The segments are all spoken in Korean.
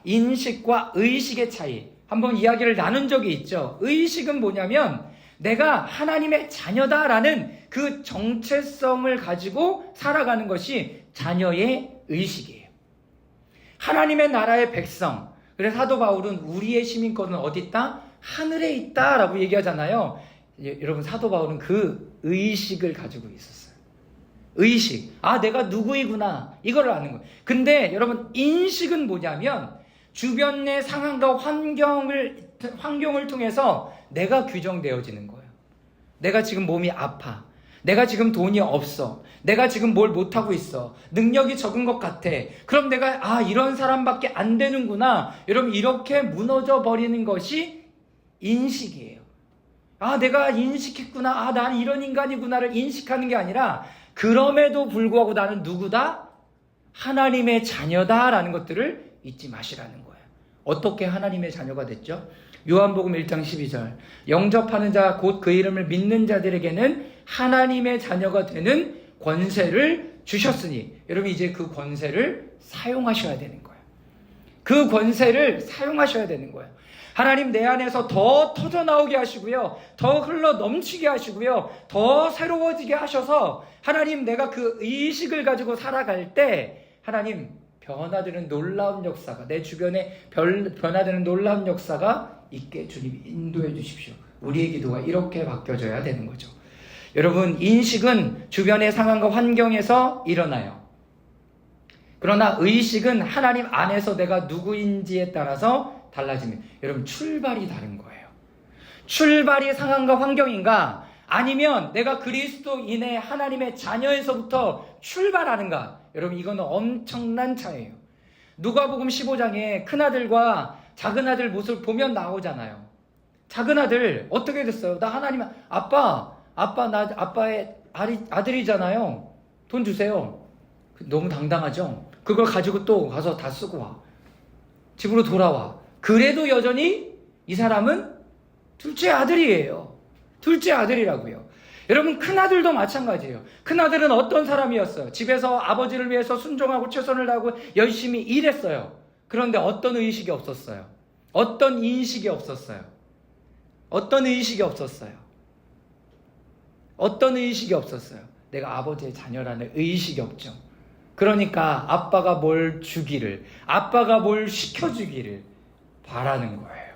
인식과 의식의 차이 한번 이야기를 나눈 적이 있죠. 의식은 뭐냐면 내가 하나님의 자녀다라는 그 정체성을 가지고 살아가는 것이 자녀의 의식이에요. 하나님의 나라의 백성. 그래서 사도 바울은 우리의 시민권은 어디 있다? 하늘에 있다라고 얘기하잖아요. 여러분, 사도 바울은 그 의식을 가지고 있었어요. 의식. 아, 내가 누구이구나. 이걸 아는 거예요. 근데 여러분, 인식은 뭐냐면 주변의 상황과 환경을 통해서 내가 규정되어지는 거예요. 내가 지금 몸이 아파. 내가 지금 돈이 없어. 내가 지금 뭘 못하고 있어. 능력이 적은 것 같아. 그럼 내가 이런 사람밖에 안 되는구나. 여러분, 이렇게 무너져 버리는 것이 인식이에요. 내가 인식했구나. 나는 이런 인간이구나를 인식하는 게 아니라 그럼에도 불구하고 나는 누구다? 하나님의 자녀다라는 것들을 잊지 마시라는 거예요. 어떻게 하나님의 자녀가 됐죠? 요한복음 1장 12절 영접하는 자 곧 그 이름을 믿는 자들에게는 하나님의 자녀가 되는 권세를 주셨으니, 여러분 이제 그 권세를 사용하셔야 되는 거예요. 그 권세를 사용하셔야 되는 거예요. 하나님 내 안에서 더 터져나오게 하시고요, 더 흘러 넘치게 하시고요, 더 새로워지게 하셔서 하나님 내가 그 의식을 가지고 살아갈 때 하나님 변화되는 놀라운 역사가 내 주변에 변화되는 놀라운 역사가 있게 주님이 인도해 주십시오. 우리의 기도가 이렇게 바뀌어져야 되는 거죠. 여러분, 인식은 주변의 상황과 환경에서 일어나요. 그러나 의식은 하나님 안에서 내가 누구인지에 따라서 달라집니다. 여러분, 출발이 다른 거예요. 출발이 상황과 환경인가, 아니면 내가 그리스도인의 하나님의 자녀에서부터 출발하는가, 여러분 이거는 엄청난 차이예요. 누가복음 15장에 큰아들과 작은아들 모습을 보면 나오잖아요. 작은아들 어떻게 됐어요? 나 하나님 아빠 나 아빠의 아들이잖아요. 돈 주세요. 너무 당당하죠? 그걸 가지고 또 가서 다 쓰고 와. 집으로 돌아와. 그래도 여전히 이 사람은 둘째 아들이에요. 둘째 아들이라고요. 여러분, 큰아들도 마찬가지예요. 큰아들은 어떤 사람이었어요? 집에서 아버지를 위해서 순종하고 최선을 다하고 열심히 일했어요. 그런데 어떤 의식이 없었어요? 어떤 인식이 없었어요? 어떤 의식이 없었어요? 어떤 의식이 없었어요? 내가 아버지의 자녀라는 의식이 없죠. 그러니까 아빠가 뭘 주기를, 아빠가 뭘 시켜주기를 바라는 거예요.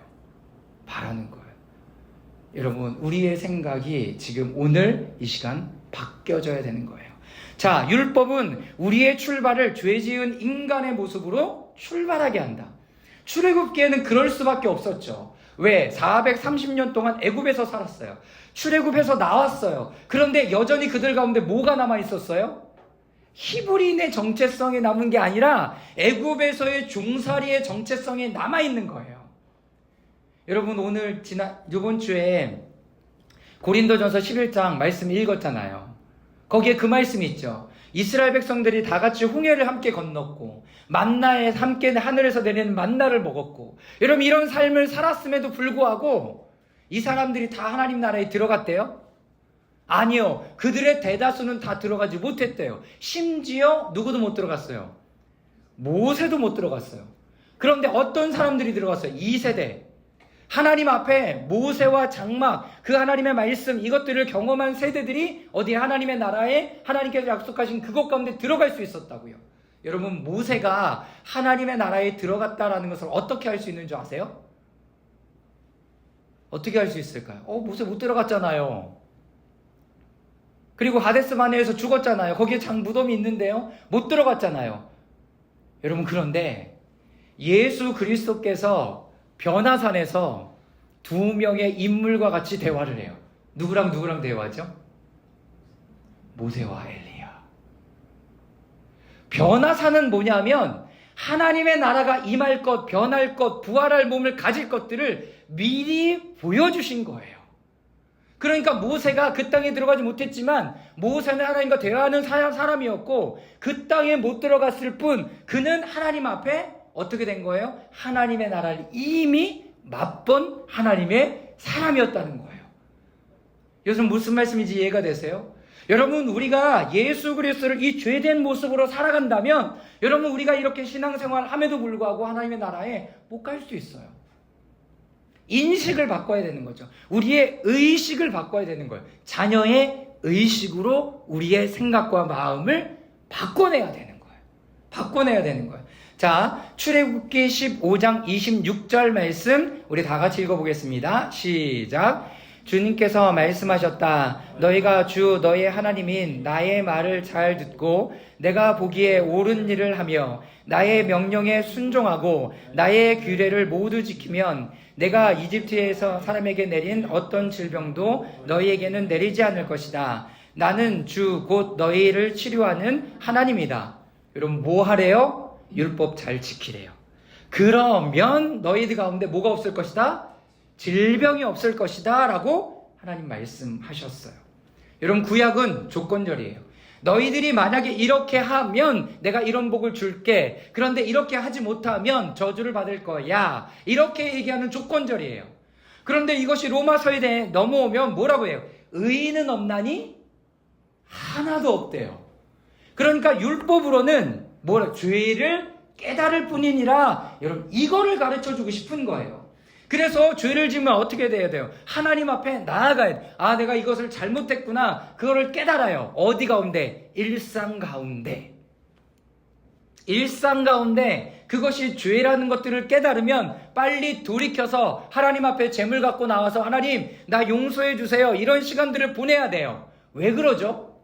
바라는 거예요. 여러분, 우리의 생각이 지금 오늘 이 시간 바뀌어져야 되는 거예요. 자, 율법은 우리의 출발을 죄 지은 인간의 모습으로 출발하게 한다. 출애굽기에는 그럴 수밖에 없었죠. 왜? 430년 동안 애굽에서 살았어요. 출애굽해서 나왔어요. 그런데 여전히 그들 가운데 뭐가 남아 있었어요? 히브리인의 정체성이 남은 게 아니라 애굽에서의 종살이의 정체성이 남아 있는 거예요. 여러분, 이번 주에 고린도전서 11장 말씀 읽었잖아요. 거기에 그 말씀이 있죠. 이스라엘 백성들이 다 같이 홍해를 함께 건넜고 만나에 함께 하늘에서 내리는 만나를 먹었고, 여러분 이런 삶을 살았음에도 불구하고 이 사람들이 다 하나님 나라에 들어갔대요? 아니요. 그들의 대다수는 다 들어가지 못했대요. 심지어 누구도 못 들어갔어요. 모세도 못 들어갔어요. 그런데 어떤 사람들이 들어갔어요? 2세대. 하나님 앞에 모세와 장막, 그 하나님의 말씀, 이것들을 경험한 세대들이 어디 하나님의 나라에 하나님께서 약속하신 그것 가운데 들어갈 수 있었다고요. 여러분, 모세가 하나님의 나라에 들어갔다라는 것을 어떻게 할 수 있는 줄 아세요? 어떻게 할 수 있을까요? 모세 못 들어갔잖아요. 그리고 하데스 바네에서 죽었잖아요. 거기에 무덤이 있는데요, 못 들어갔잖아요. 여러분, 그런데 예수 그리스도께서 변화산에서 두 명의 인물과 같이 대화를 해요. 누구랑 대화하죠? 모세와 엘리야. 변화산은 뭐냐면 하나님의 나라가 임할 것, 변할 것, 부활할 몸을 가질 것들을 미리 보여주신 거예요. 그러니까 모세가 그 땅에 들어가지 못했지만 모세는 하나님과 대화하는 사람이었고 그 땅에 못 들어갔을 뿐 그는 하나님 앞에 어떻게 된 거예요? 하나님의 나라를 이미 맛본 하나님의 사람이었다는 거예요. 이것은 무슨 말씀인지 이해가 되세요? 여러분, 우리가 예수 그리스도를 이 죄된 모습으로 살아간다면 여러분, 우리가 이렇게 신앙생활 함에도 불구하고 하나님의 나라에 못 갈 수 있어요. 인식을 바꿔야 되는 거죠. 우리의 의식을 바꿔야 되는 거예요. 자녀의 의식으로 우리의 생각과 마음을 바꿔내야 되는 거예요. 바꿔내야 되는 거예요. 자, 출애굽기 15장 26절 말씀 우리 다 같이 읽어보겠습니다. 시작. 주님께서 말씀하셨다. 너희가 주 너희 하나님인 나의 말을 잘 듣고 내가 보기에 옳은 일을 하며 나의 명령에 순종하고 나의 규례를 모두 지키면 내가 이집트에서 사람에게 내린 어떤 질병도 너희에게는 내리지 않을 것이다. 나는 주 곧 너희를 치료하는 하나님이다. 여러분, 뭐 하래요? 율법 잘 지키래요. 그러면 너희들 가운데 뭐가 없을 것이다? 질병이 없을 것이다 라고 하나님 말씀하셨어요. 여러분, 구약은 조건절이에요. 너희들이 만약에 이렇게 하면 내가 이런 복을 줄게. 그런데 이렇게 하지 못하면 저주를 받을 거야. 이렇게 얘기하는 조건절이에요. 그런데 이것이 로마서에 넘어오면 뭐라고 해요? 의인은 없나니 하나도 없대요. 그러니까 율법으로는 죄를 깨달을 뿐이니라. 여러분, 이거를 가르쳐주고 싶은 거예요. 그래서 죄를 지으면 어떻게 돼야 돼요? 하나님 앞에 나아가야 돼요. 아, 내가 이것을 잘못했구나. 그거를 깨달아요. 어디 가운데? 일상 가운데. 일상 가운데 그것이 죄라는 것들을 깨달으면 빨리 돌이켜서 하나님 앞에 재물 갖고 나와서 하나님, 나 용서해 주세요. 이런 시간들을 보내야 돼요. 왜 그러죠?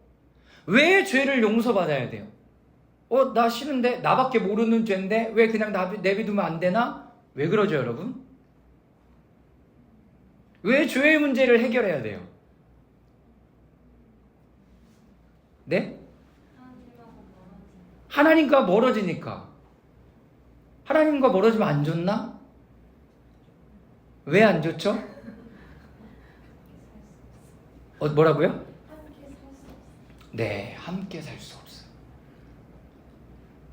왜 죄를 용서받아야 돼요? 나 싫은데? 나밖에 모르는 죄인데? 왜 그냥 내비두면 안 되나? 왜 그러죠, 여러분? 왜 죄의 문제를 해결해야 돼요? 네? 하나님과 멀어지니까. 하나님과 멀어지면 안 좋나? 왜 안 좋죠? 뭐라고요? 네, 함께 살 수 없어요.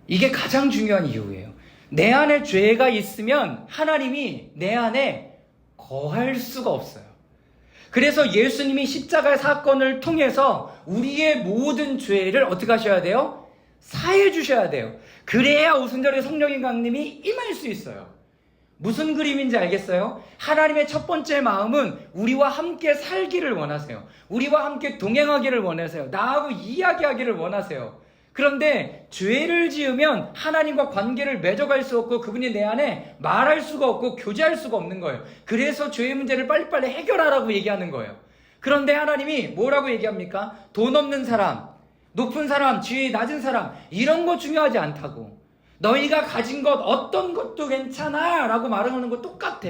이게 가장 중요한 이유예요. 내 안에 죄가 있으면 하나님이 내 안에 거할 수가 없어요. 그래서 예수님이 십자가의 사건을 통해서 우리의 모든 죄를 어떻게 하셔야 돼요? 사해 주셔야 돼요. 그래야 오순절에 성령의 강림이 임할 수 있어요. 무슨 그림인지 알겠어요? 하나님의 첫 번째 마음은 우리와 함께 살기를 원하세요. 우리와 함께 동행하기를 원하세요. 나하고 이야기하기를 원하세요. 그런데 죄를 지으면 하나님과 관계를 맺어갈 수 없고 그분이 내 안에 말할 수가 없고 교제할 수가 없는 거예요. 그래서 죄의 문제를 빨리빨리 해결하라고 얘기하는 거예요. 그런데 하나님이 뭐라고 얘기합니까? 돈 없는 사람, 높은 사람, 지위 낮은 사람, 이런 거 중요하지 않다고. 너희가 가진 것 어떤 것도 괜찮아 라고 말하는 거 똑같아.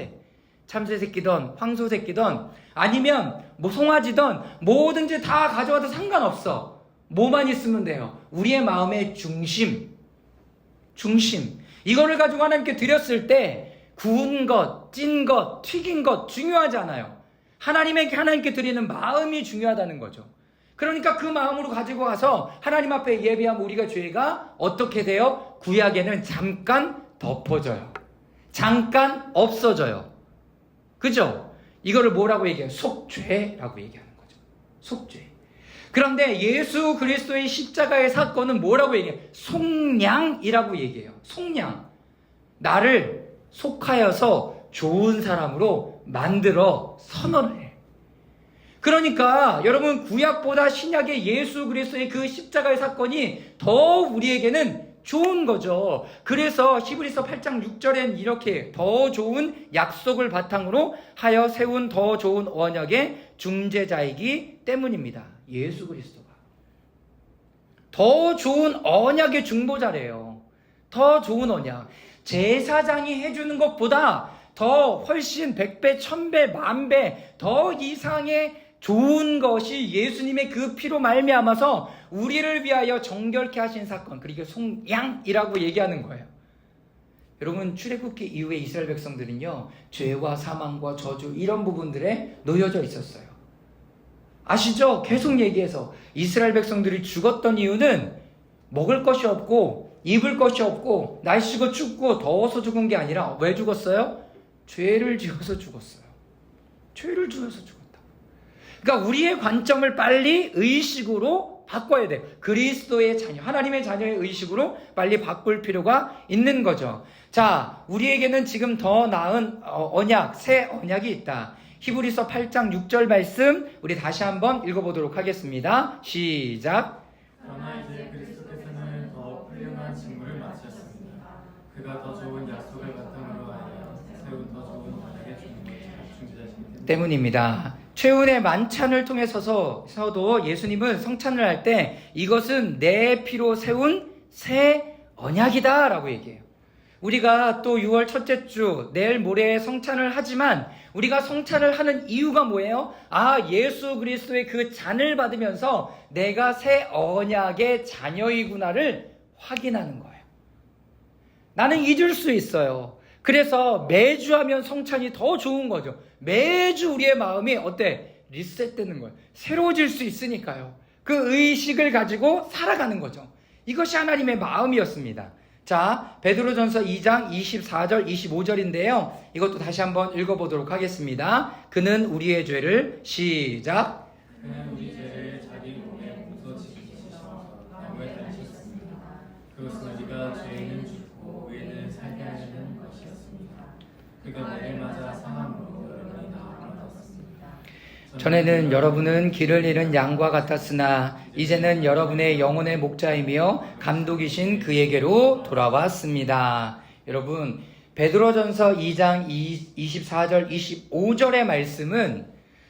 참새 새끼든 황소 새끼든 아니면 송아지든 뭐든지 다 가져와도 상관없어. 뭐만 있으면 돼요? 우리의 마음의 중심. 이거를 가지고 하나님께 드렸을 때 구운 것, 찐 것, 튀긴 것 중요하지 않아요. 하나님께 드리는 마음이 중요하다는 거죠. 그러니까 그 마음으로 가지고 와서 하나님 앞에 예배하면 우리가 죄가 어떻게 돼요? 구약에는 잠깐 덮어져요. 잠깐 없어져요. 그죠? 이거를 뭐라고 얘기해요? 속죄라고 얘기하는 거죠. 속죄. 그런데 예수 그리스도의 십자가의 사건은 뭐라고 얘기해요? 속량이라고 얘기해요. 속량. 나를 속하여서 좋은 사람으로 만들어 선언을 해. 그러니까 여러분, 구약보다 신약의 예수 그리스도의 그 십자가의 사건이 더 우리에게는 좋은 거죠. 그래서 히브리서 8장 6절엔 이렇게 더 좋은 약속을 바탕으로 하여 세운 더 좋은 언약의 중재자이기 때문입니다. 예수 그리스도가 더 좋은 언약의 중보자래요. 더 좋은 언약. 제사장이 해주는 것보다 더 훨씬 100배, 1000배, 10,000배 더 이상의 좋은 것이 예수님의 그 피로 말미암아서 우리를 위하여 정결케 하신 사건, 그리고 속량이라고 얘기하는 거예요. 여러분, 출애굽기 이후에 이스라엘 백성들은요, 죄와 사망과 저주 이런 부분들에 놓여져 있었어요. 아시죠? 계속 얘기해서 이스라엘 백성들이 죽었던 이유는 먹을 것이 없고 입을 것이 없고 날씨가 춥고 더워서 죽은 게 아니라 왜 죽었어요? 죄를 지어서 죽었어요. 죄를 지어서 죽었다. 그러니까 우리의 관점을 빨리 의식으로 바꿔야 돼요. 그리스도의 자녀, 하나님의 자녀의 의식으로 빨리 바꿀 필요가 있는 거죠. 자, 우리에게는 지금 더 나은 언약, 새 언약이 있다. 히브리서 8장 6절 말씀 우리 다시 한번 읽어보도록 하겠습니다. 시작. 그러나 이제 그리스도께서는 더 훌륭한 직무를 맡으셨습니다. 그가 더 좋은 약속을 바탕으로 하여 세운 더 좋은 언약의 중지자시기 때문입니다. 최후의 만찬을 통해서도 예수님은 성찬을 할 때 이것은 내 피로 세운 새 언약이다 라고 얘기해요. 우리가 또 6월 첫째 주 내일 모레 성찬을 하지만 우리가 성찬을 하는 이유가 뭐예요? 예수 그리스도의 그 잔을 받으면서 내가 새 언약의 자녀이구나를 확인하는 거예요. 나는 잊을 수 있어요. 그래서 매주 하면 성찬이 더 좋은 거죠. 매주 우리의 마음이 리셋되는 거예요. 새로워질 수 있으니까요. 그 의식을 가지고 살아가는 거죠. 이것이 하나님의 마음이었습니다. 자, 베드로전서 2장 24절 25절인데요. 이것도 다시 한번 읽어보도록 하겠습니다. 그는 우리의 죄를 시작. 그는 우리 죄를 자기 몸에 묻어 지시셔서 나무에 달리셨습니다. 그것은 우리가 죄는 죽고 의는 살게 하시는 것이었습니다. 그가 매를 맞아 상함으로 여러분이 나음을 얻었습니다. 전에는 여러분은 길을 잃은 양과 같았으나 이제는 여러분의 영혼의 목자이며 감독이신 그에게로 돌아왔습니다. 여러분, 베드로전서 2장 24절 25절의 말씀은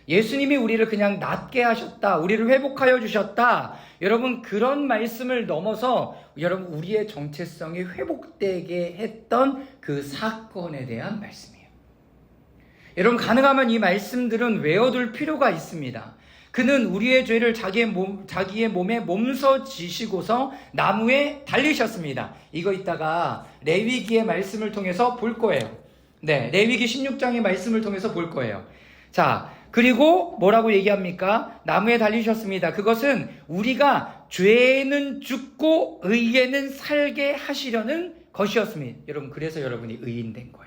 예수님이 우리를 그냥 낫게 하셨다, 우리를 회복하여 주셨다, 여러분 그런 말씀을 넘어서 여러분 우리의 정체성이 회복되게 했던 그 사건에 대한 말씀이에요. 여러분 가능하면 이 말씀들은 외워둘 필요가 있습니다. 그는 우리의 죄를 자기의 몸에 몸서 지시고서 나무에 달리셨습니다. 이거 이따가 레위기의 말씀을 통해서 볼 거예요. 네, 레위기 16장의 말씀을 통해서 볼 거예요. 자, 그리고 뭐라고 얘기합니까? 나무에 달리셨습니다. 그것은 우리가 죄는 죽고 의에는 살게 하시려는 것이었습니다. 여러분, 그래서 여러분이 의인된 거예요.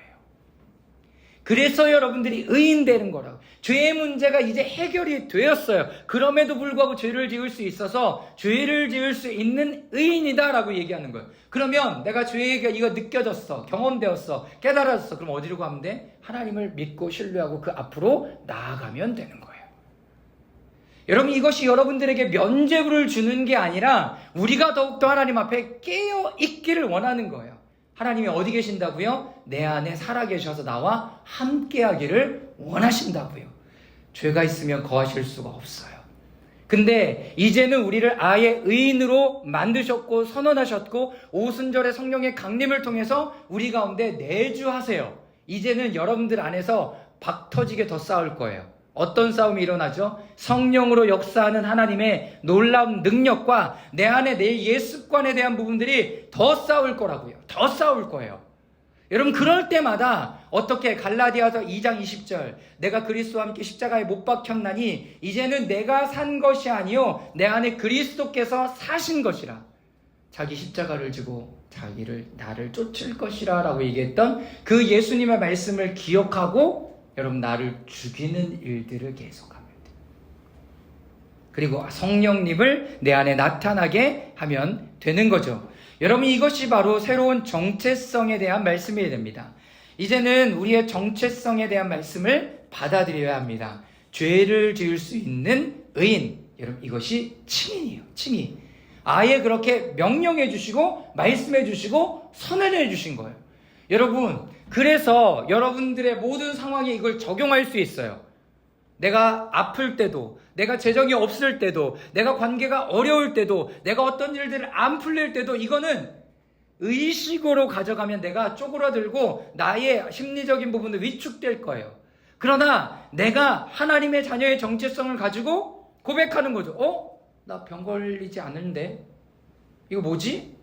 그래서 여러분들이 의인되는 거라고. 죄의 문제가 이제 해결이 되었어요. 그럼에도 불구하고 죄를 지을 수 있어서 죄를 지을 수 있는 의인이다라고 얘기하는 거예요. 그러면 내가 죄가 이거 느껴졌어, 경험되었어, 깨달았어. 그럼 어디로 가면 돼? 하나님을 믿고 신뢰하고 그 앞으로 나아가면 되는 거예요. 여러분, 이것이 여러분들에게 면죄부를 주는 게 아니라 우리가 더욱더 하나님 앞에 깨어 있기를 원하는 거예요. 하나님이 어디 계신다고요? 내 안에 살아계셔서 나와 함께하기를 원하신다고요. 죄가 있으면 거하실 수가 없어요. 근데 이제는 우리를 아예 의인으로 만드셨고 선언하셨고 오순절의 성령의 강림을 통해서 우리 가운데 내주하세요. 이제는 여러분들 안에서 박터지게 더 싸울 거예요. 어떤 싸움이 일어나죠? 성령으로 역사하는 하나님의 놀라운 능력과 내 안에 내 옛습관에 대한 부분들이 더 싸울 거라고요. 더 싸울 거예요. 여러분, 그럴 때마다 어떻게 갈라디아서 2장 20절 내가 그리스도와 함께 십자가에 못 박혔나니 이제는 내가 산 것이 아니요 내 안에 그리스도께서 사신 것이라. 자기 십자가를 지고 나를 쫓을 것이라 라고 얘기했던 그 예수님의 말씀을 기억하고 여러분 나를 죽이는 일들을 계속하면 돼요. 그리고 성령님을 내 안에 나타나게 하면 되는 거죠. 여러분, 이것이 바로 새로운 정체성에 대한 말씀이 됩니다. 이제는 우리의 정체성에 대한 말씀을 받아들여야 합니다. 죄를 지을 수 있는 의인, 여러분 이것이 칭의예요. 칭의. 아예 그렇게 명령해 주시고 말씀해 주시고 선언해 주신 거예요. 여러분, 그래서 여러분들의 모든 상황에 이걸 적용할 수 있어요. 내가 아플 때도, 내가 재정이 없을 때도, 내가 관계가 어려울 때도, 내가 어떤 일들을 안 풀릴 때도 이거는 의식으로 가져가면 내가 쪼그라들고 나의 심리적인 부분은 위축될 거예요. 그러나 내가 하나님의 자녀의 정체성을 가지고 고백하는 거죠. 나 병 걸리지 않는데? 이거 뭐지?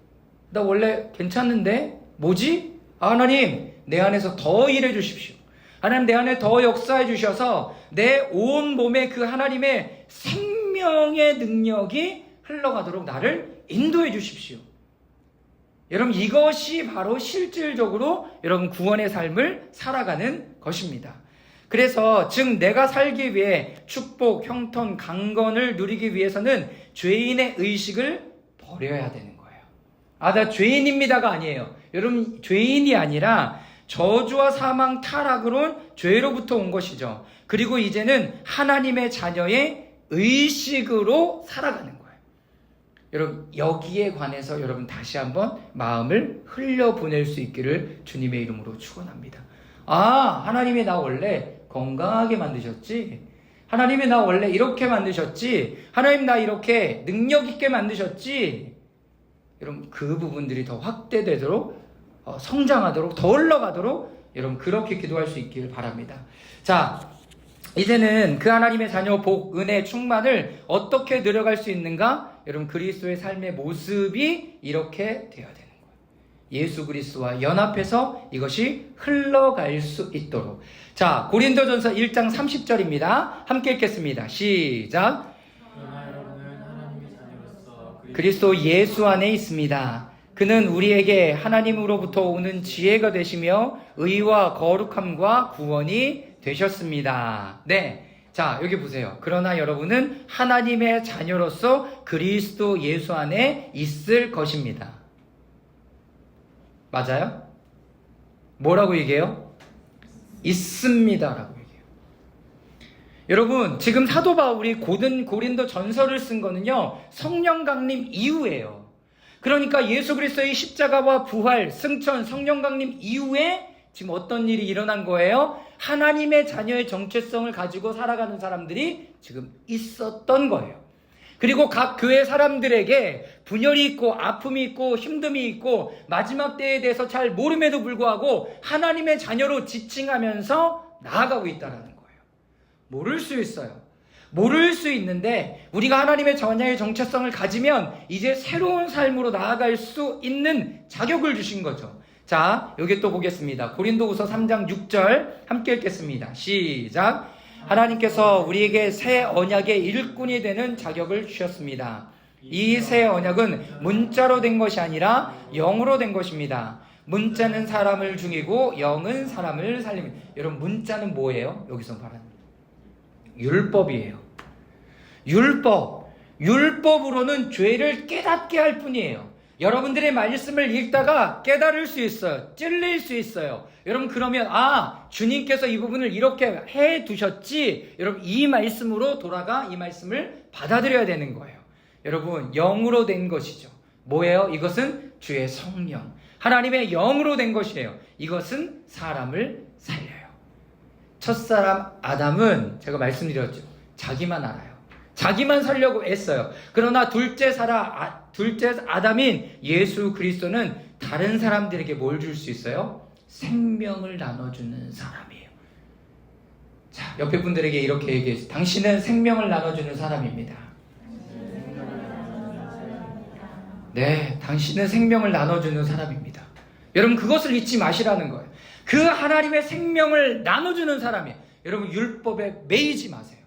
나 원래 괜찮은데? 뭐지? 하나님, 내 안에서 더 일해 주십시오. 하나님, 내 안에 더 역사해 주셔서 내 온 몸에 그 하나님의 생명의 능력이 흘러가도록 나를 인도해 주십시오. 여러분, 이것이 바로 실질적으로 여러분 구원의 삶을 살아가는 것입니다. 그래서 즉 내가 살기 위해 축복, 형통, 강건을 누리기 위해서는 죄인의 의식을 버려야 되는 거예요. 나 죄인입니다가 아니에요. 여러분, 죄인이 아니라 저주와 사망, 타락으로 죄로부터 온 것이죠. 그리고 이제는 하나님의 자녀의 의식으로 살아가는 거예요. 여러분, 여기에 관해서 여러분 다시 한번 마음을 흘려보낼 수 있기를 주님의 이름으로 축원합니다. 하나님이 나 원래 건강하게 만드셨지, 하나님이 나 원래 이렇게 만드셨지, 하나님 나 이렇게 능력 있게 만드셨지. 여러분, 그 부분들이 더 확대되도록, 성장하도록, 더 올라가도록 여러분 그렇게 기도할 수 있길 바랍니다. 자, 이제는 그 하나님의 자녀 복, 은혜, 충만을 어떻게 늘어갈 수 있는가? 여러분, 그리스도의 삶의 모습이 이렇게 되어야 되는 거예요. 예수 그리스도와 연합해서 이것이 흘러갈 수 있도록. 자, 고린도전서 1장 30절입니다. 함께 읽겠습니다. 시작. 그러나 여러분은 하나님의 자녀로서 그리스도 예수 안에 있습니다. 그는 우리에게 하나님으로부터 오는 지혜가 되시며 의와 거룩함과 구원이 되셨습니다. 네. 자, 여기 보세요. 그러나 여러분은 하나님의 자녀로서 그리스도 예수 안에 있을 것입니다. 맞아요? 뭐라고 얘기해요? 있습니다라고 얘기해요. 여러분, 지금 사도 바울이 고린도 전서를 쓴 거는요, 성령 강림 이후예요. 그러니까 예수 그리스도의 십자가와 부활, 승천, 성령 강림 이후에 지금 어떤 일이 일어난 거예요? 하나님의 자녀의 정체성을 가지고 살아가는 사람들이 지금 있었던 거예요. 그리고 각 교회 사람들에게 분열이 있고 아픔이 있고 힘듦이 있고 마지막 때에 대해서 잘 모름에도 불구하고 하나님의 자녀로 지칭하면서 나아가고 있다는 거예요. 모를 수 있어요. 모를 수 있는데 우리가 하나님의 자녀의 정체성을 가지면 이제 새로운 삶으로 나아갈 수 있는 자격을 주신 거죠. 자, 여기 또 보겠습니다. 고린도후서 3장 6절 함께 읽겠습니다. 시작. 하나님께서 우리에게 새 언약의 일꾼이 되는 자격을 주셨습니다. 이 새 언약은 문자로 된 것이 아니라 영으로 된 것입니다. 문자는 사람을 죽이고 영은 사람을 살립니다. 여러분, 문자는 뭐예요? 여기서 말하는 율법이에요. 율법으로는 죄를 깨닫게 할 뿐이에요. 여러분들의 말씀을 읽다가 깨달을 수 있어요. 찔릴 수 있어요. 여러분, 그러면 주님께서 이 부분을 이렇게 해 두셨지. 여러분, 이 말씀으로 돌아가 이 말씀을 받아들여야 되는 거예요. 여러분, 영으로 된 것이죠. 뭐예요? 이것은 주의 성령, 하나님의 영으로 된 것이에요. 이것은 사람을 살려요. 첫사람 아담은 제가 말씀드렸죠. 자기만 알아요. 자기만 살려고 애써요. 그러나 둘째 아담인 예수 그리스도는 다른 사람들에게 뭘 줄 수 있어요? 생명을 나눠주는 사람이에요. 자, 옆에 분들에게 이렇게 얘기해주세요. 당신은 생명을 나눠주는 사람입니다. 네, 당신은 생명을 나눠주는 사람입니다. 여러분, 그것을 잊지 마시라는 거예요. 그 하나님의 생명을 나눠주는 사람이에요. 여러분, 율법에 매이지 마세요.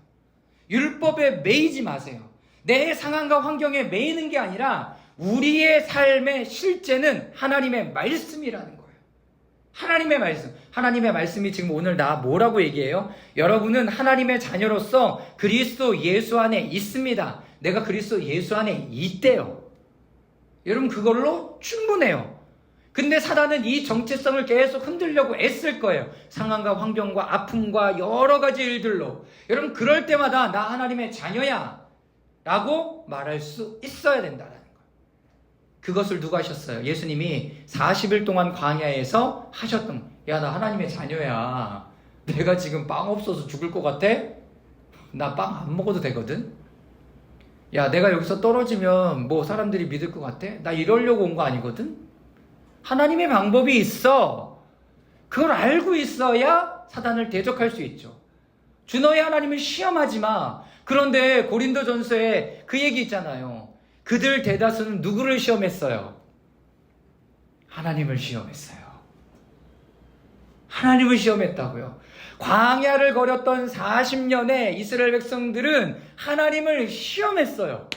율법에 매이지 마세요. 내 상황과 환경에 매이는 게 아니라 우리의 삶의 실제는 하나님의 말씀이라는 거예요. 하나님의 말씀. 하나님의 말씀이 지금 오늘 나 뭐라고 얘기해요? 여러분은 하나님의 자녀로서 그리스도 예수 안에 있습니다. 내가 그리스도 예수 안에 있대요. 여러분, 그걸로 충분해요. 근데 사단은 이 정체성을 계속 흔들려고 애쓸 거예요. 상황과 환경과 아픔과 여러 가지 일들로. 여러분, 그럴 때마다 나 하나님의 자녀야 라고 말할 수 있어야 된다는 거예요. 그것을 누가 하셨어요? 예수님이 40일 동안 광야에서 하셨던 거예요. 야, 나 하나님의 자녀야. 내가 지금 빵 없어서 죽을 것 같아? 나 빵 안 먹어도 되거든? 야, 내가 여기서 떨어지면 뭐 사람들이 믿을 것 같아? 나 이러려고 온 거 아니거든? 하나님의 방법이 있어. 그걸 알고 있어야 사단을 대적할 수 있죠. 주 너의 하나님을 시험하지 마. 그런데 고린도전서에 그 얘기 있잖아요. 그들 대다수는 누구를 시험했어요? 하나님을 시험했어요. 하나님을 시험했다고요. 광야를 거렸던 40년의 이스라엘 백성들은 하나님을 시험했어요.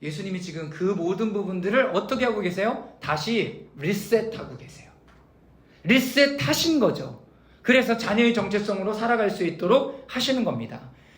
예수님이 지금 그 모든 부분들을 어떻게 하고 계세요? 다시 리셋하고 계세요. 리셋하신 거죠. 그래서 자녀의 정체성으로 살아갈 수 있도록 하시는 겁니다.